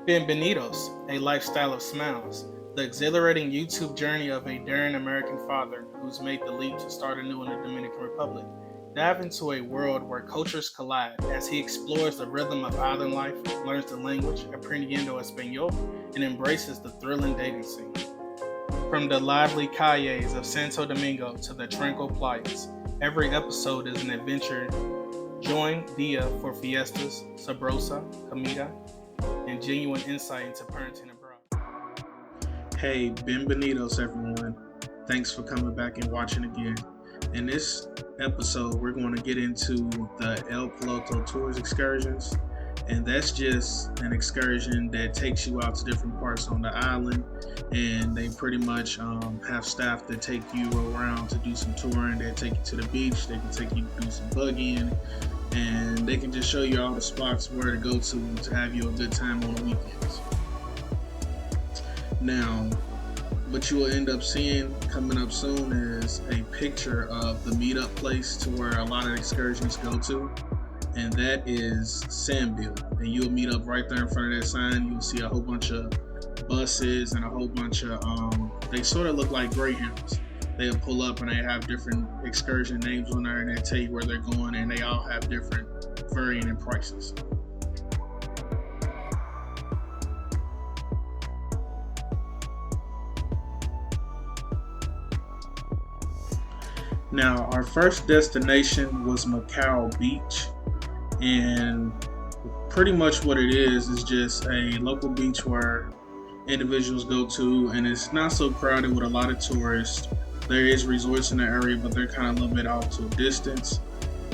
Bienvenidos, a lifestyle of smiles, the exhilarating YouTube journey of a daring American father who's made the leap to start anew in the Dominican Republic. Dive into a world where cultures collide as he explores the rhythm of island life, learns the language, aprendiendo español, and embraces the thrilling dating scene. From the lively calles of Santo Domingo to the tranquil playas, every episode is an adventure. Join Dia for fiestas, sabrosa, comida, and genuine insight into parenting abroad. Hey, bienvenidos everyone. Thanks for coming back and watching again. In this episode, we're going to get into the El Piloto Tours excursions, and that's just an excursion that takes you out to different parts on the island, and they pretty much have staff that take you around to do some touring. They take you to the beach, they can take you to do some buggying, and they can just show you all the spots where to go to have you a good time on the weekends. Now, what you will end up seeing coming up soon is a picture of the meetup place to where a lot of excursions go to, and that is Sandville. And you'll meet up right there in front of that sign. You'll see a whole bunch of buses and a whole bunch of they sort of look like Greyhounds. They'll pull up and they have different excursion names on there, and they tell you where they're going, and they all have different varying in prices. Now, our first destination was Macau Beach, and pretty much what it is just a local beach where individuals go to, and it's not so crowded with a lot of tourists. There is resorts in the area, but they're kind of a little bit off to a distance,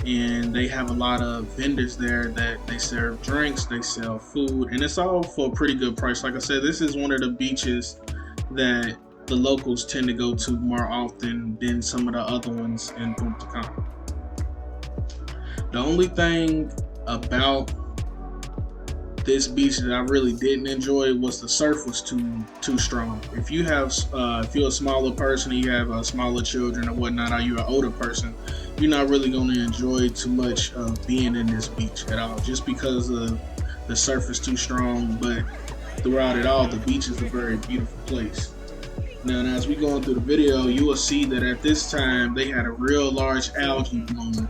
and they have a lot of vendors there that they serve drinks, they sell food, and it's all for a pretty good price. Like I said, this is one of the beaches that the locals tend to go to more often than some of the other ones in Punta Cana. The only thing about this beach that I really didn't enjoy was the surf was too strong. If you're a smaller person, you have smaller children or whatnot, or you're an older person, you're not really going to enjoy too much of being in this beach at all, just because the surf is too strong. But throughout it all, the beach is a very beautiful place. Now, as we go through the video, you will see that at this time they had a real large algae bloom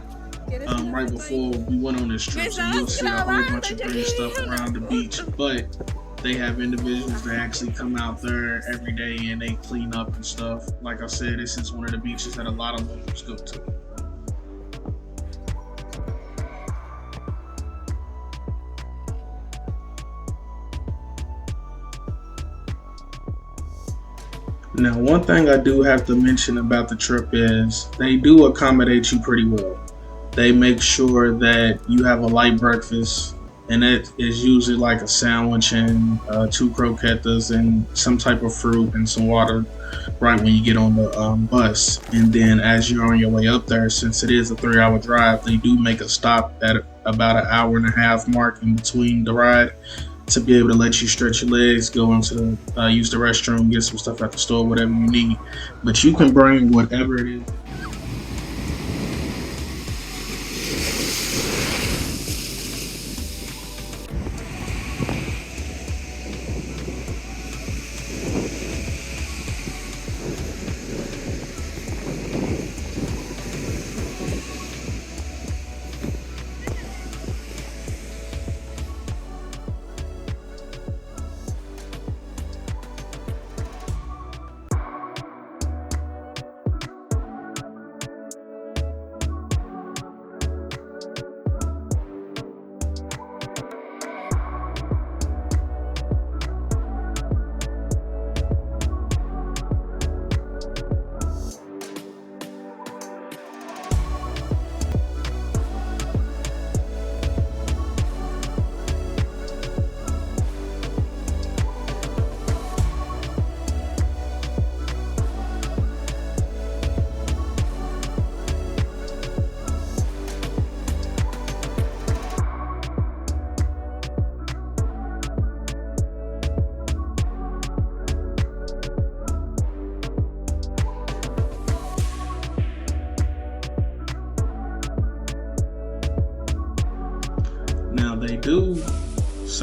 right before we went on this trip. So you'll see a whole bunch of green stuff around the beach, but they have individuals that actually come out there every day and they clean up and stuff. Like I said, this is one of the beaches that a lot of locals go to. Now, one thing I do have to mention about the trip is they do accommodate you pretty well. They make sure that you have a light breakfast, and it is usually like a sandwich and 2 croquetas and some type of fruit and some water right when you get on the bus. And then as you're on your way up there, since it is a 3-hour drive, they do make a stop at about an hour and a half mark in between the ride to be able to let you stretch your legs, go into use the restroom, get some stuff at the store, whatever you need. But you can bring whatever it is.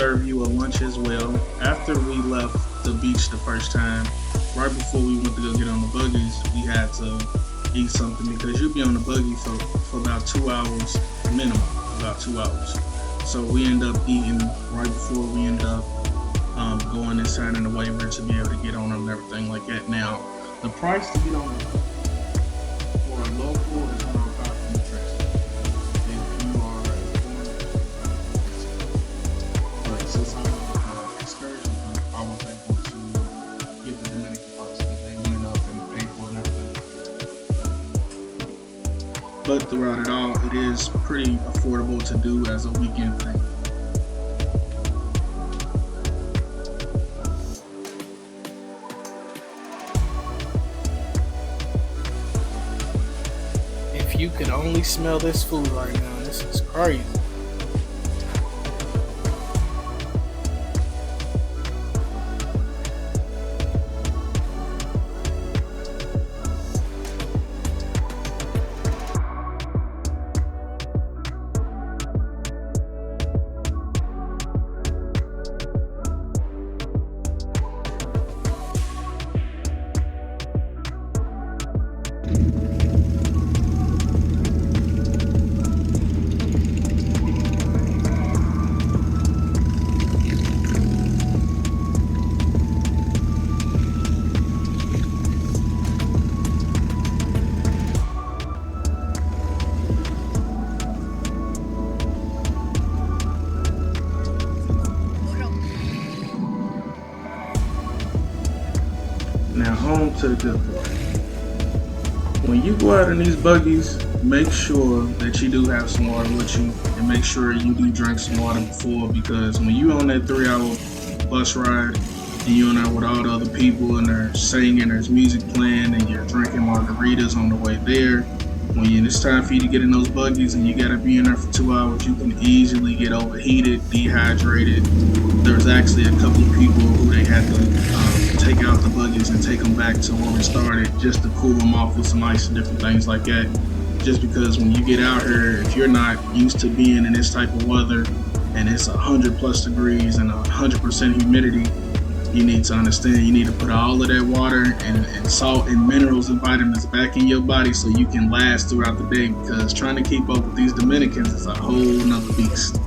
serve you a lunch as well. After we left the beach the first time, right before we went to go get on the buggies, we had to eat something because you'll be on the buggy for about 2 hours minimum, about 2 hours. So we end up eating right before we end up going and signing the waiver to be able to get on them and everything like that. Now, the price to get on the for a local is around $500. If you are but since I'm on excursion, I was able to get the Dominican price because they went up and paid for it and everything. But throughout it all, it is pretty affordable to do as a weekend thing. If you could only smell this food right now, this is crazy. Now home to the good part. When you go out in these buggies, make sure that you do have some water with you, and make sure you do drink some water before, because when you on that 3-hour bus ride and you on there with all the other people and they're singing, there's music playing, and you're drinking margaritas on the way there, when it's time for you to get in those buggies and you gotta be in there for 2 hours, you can easily get overheated, dehydrated. There's actually a couple of people who they had to take out the buggies and take them back to where we started just to cool them off with some ice and different things like that. Just because when you get out here, if you're not used to being in this type of weather and it's 100+ degrees and 100% humidity, you need to understand you need to put all of that water and salt and minerals and vitamins back in your body so you can last throughout the day, because trying to keep up with these Dominicans is a whole nother beast.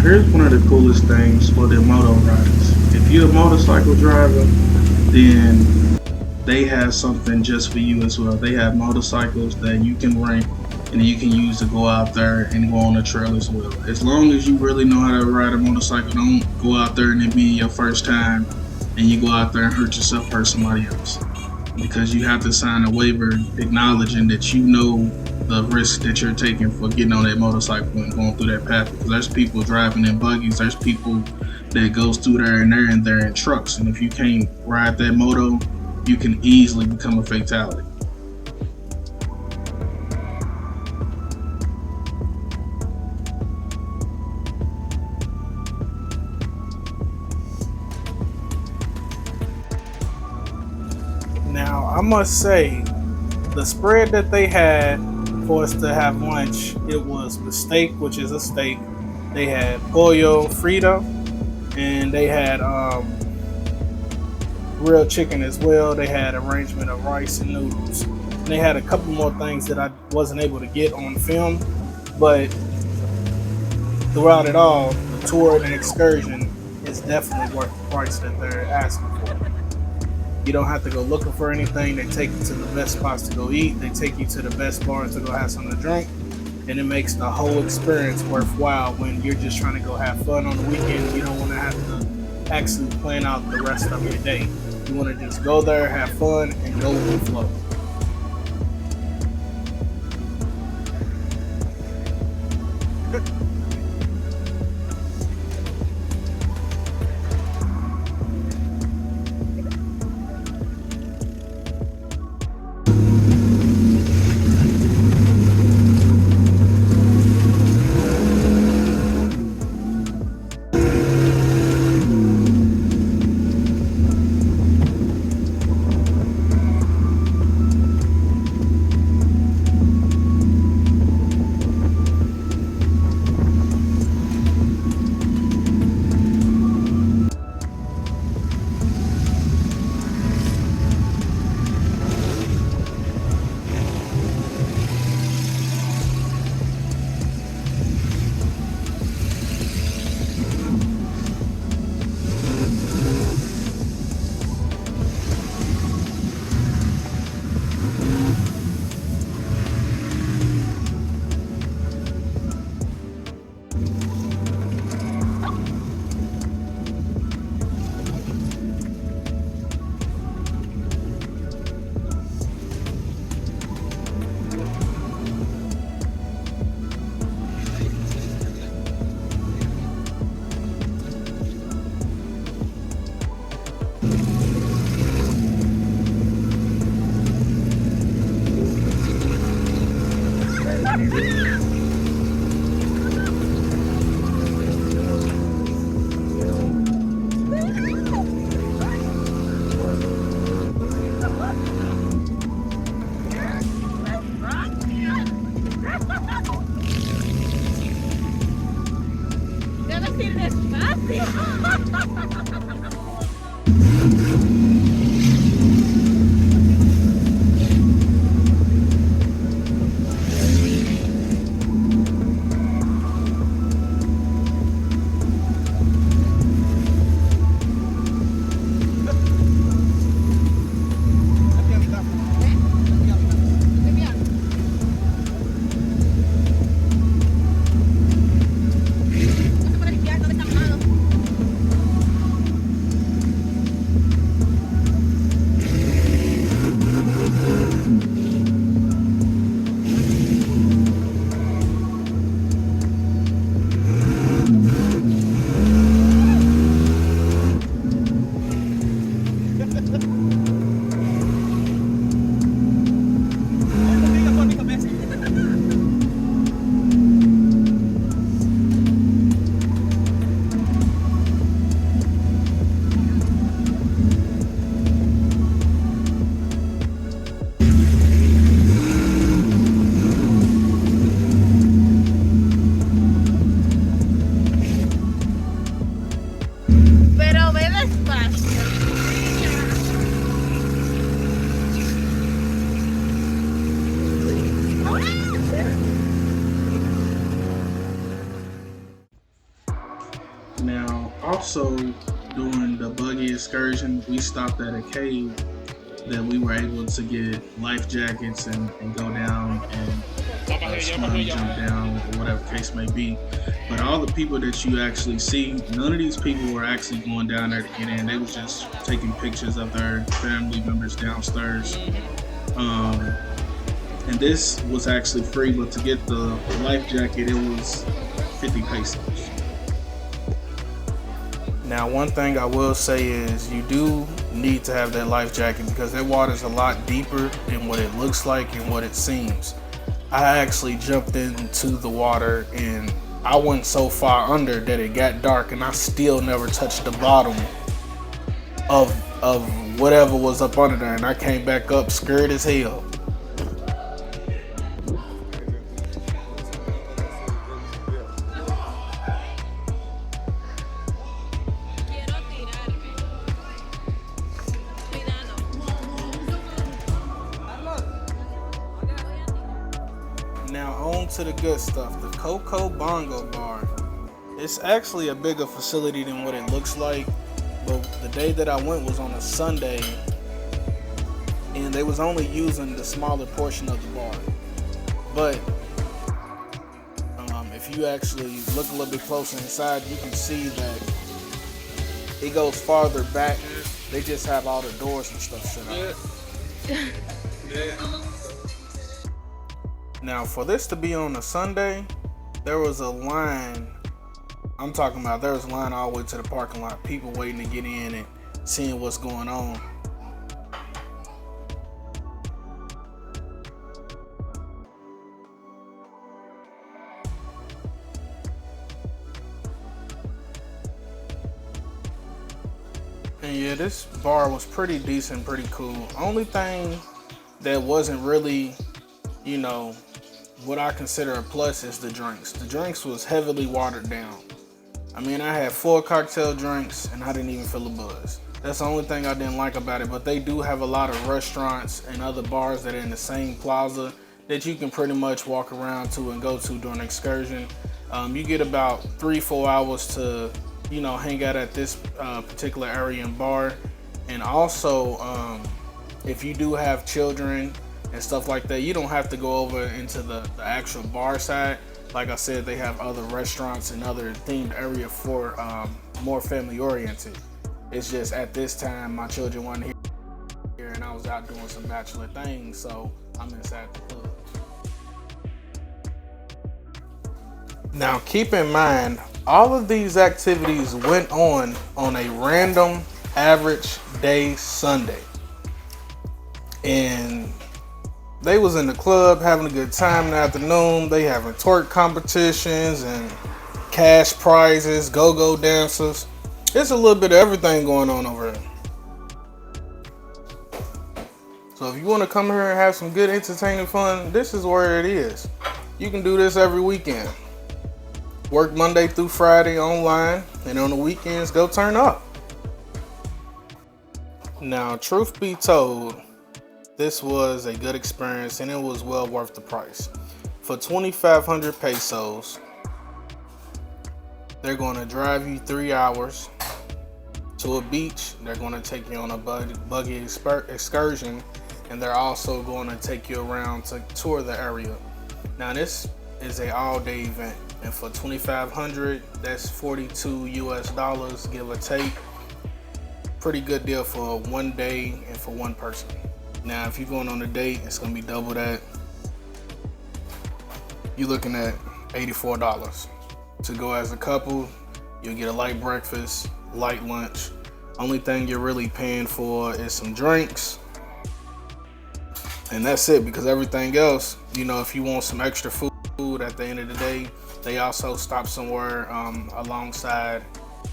Here's one of the coolest things for the moto riders. If you're a motorcycle driver, then they have something just for you as well. They have motorcycles that you can rent and you can use to go out there and go on the trail as well. As long as you really know how to ride a motorcycle, don't go out there and it be your first time and you go out there and hurt yourself, hurt somebody else, because you have to sign a waiver acknowledging that you know the risk that you're taking for getting on that motorcycle and going through that path. Because there's people driving in buggies, there's people that goes through there and they're in trucks, and if you can't ride that moto, you can easily become a fatality. Now, I must say, the spread that they had for us to have lunch, it was the steak, which is a steak. They had pollo frito, and they had grilled chicken as well. They had arrangement of rice and noodles. And they had a couple more things that I wasn't able to get on film, but throughout it all, the tour and excursion is definitely worth the price that they're asking for. You don't have to go looking for anything. They take you to the best spots to go eat. They take you to the best bars to go have something to drink. And it makes the whole experience worthwhile when you're just trying to go have fun on the weekend. You don't want to have to actually plan out the rest of your day. You want to just go there, have fun, and go with the flow. Now, also during the buggy excursion, we stopped at a cave that we were able to get life jackets and go down and sperm jump down or whatever case may be. But all the people that you actually see, none of these people were actually going down there to get in. They was just taking pictures of their family members downstairs. And this was actually free, but to get the life jacket, it was 50 pesos. Now, one thing I will say is you do need to have that life jacket because that water is a lot deeper than what it looks like and what it seems. I actually jumped into the water and I went so far under that it got dark and I still never touched the bottom of whatever was up under there, and I came back up scared as hell. Now on to the good stuff, the Coco Bongo Bar. It's actually a bigger facility than what it looks like, but the day that I went was on a Sunday, and they was only using the smaller portion of the bar. But if you actually look a little bit closer inside, you can see that it goes farther back. They just have all the doors and stuff set up. Now, for this to be on a Sunday, there was a line. I'm talking about there was a line all the way to the parking lot. People waiting to get in and seeing what's going on. And yeah, this bar was pretty decent, pretty cool. Only thing that wasn't really, you know, what I consider a plus is the drinks. The drinks was heavily watered down. I mean, I had 4 cocktail drinks and I didn't even feel a buzz. That's the only thing I didn't like about it, but they do have a lot of restaurants and other bars that are in the same plaza that you can pretty much walk around to and go to during an excursion. You get about 3-4 hours to, you know, hang out at this particular area and bar. And also, if you do have children and stuff like that, you don't have to go over into the actual bar side. Like I said, they have other restaurants and other themed area for more family oriented. It's just at this time my children weren't here and I was out doing some bachelor things, so I'm inside the club. Now keep in mind, all of these activities went on a random average day Sunday. And they was in the club having a good time in the afternoon. They having twerk competitions and cash prizes, go-go dancers. It's a little bit of everything going on over here. So if you want to come here and have some good entertaining fun, this is where it is. You can do this every weekend. Work Monday through Friday online, and on the weekends, go turn up. Now, truth be told, this was a good experience and it was well worth the price. For 2,500 pesos, they're going to drive you 3 hours to a beach. They're going to take you on a buggy excursion, and they're also going to take you around to tour the area. Now, this is an all-day event, and for 2,500, that's 42 US dollars, give or take. Pretty good deal for 1 day and for one person. Now, if you're going on a date, it's gonna be double that. You're looking at $84. To go as a couple, you'll get a light breakfast, light lunch. Only thing you're really paying for is some drinks. And that's it, because everything else, you know, if you want some extra food at the end of the day, they also stop somewhere alongside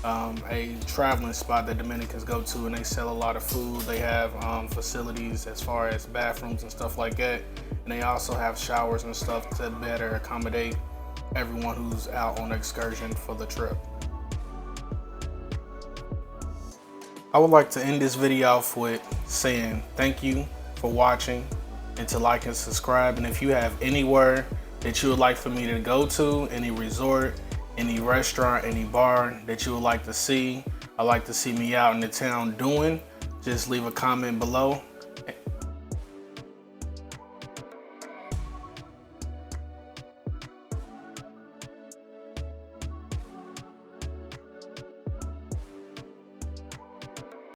a traveling spot that Dominicans go to, and they sell a lot of food. They have facilities as far as bathrooms and stuff like that, and they also have showers and stuff to better accommodate everyone who's out on an excursion for the trip. I would like to end this video off with saying thank you for watching, and to like and subscribe. And if you have anywhere that you would like for me to go to, any resort, any restaurant, any bar that you would like to see, I'd like to see me out in the town doing, just leave a comment below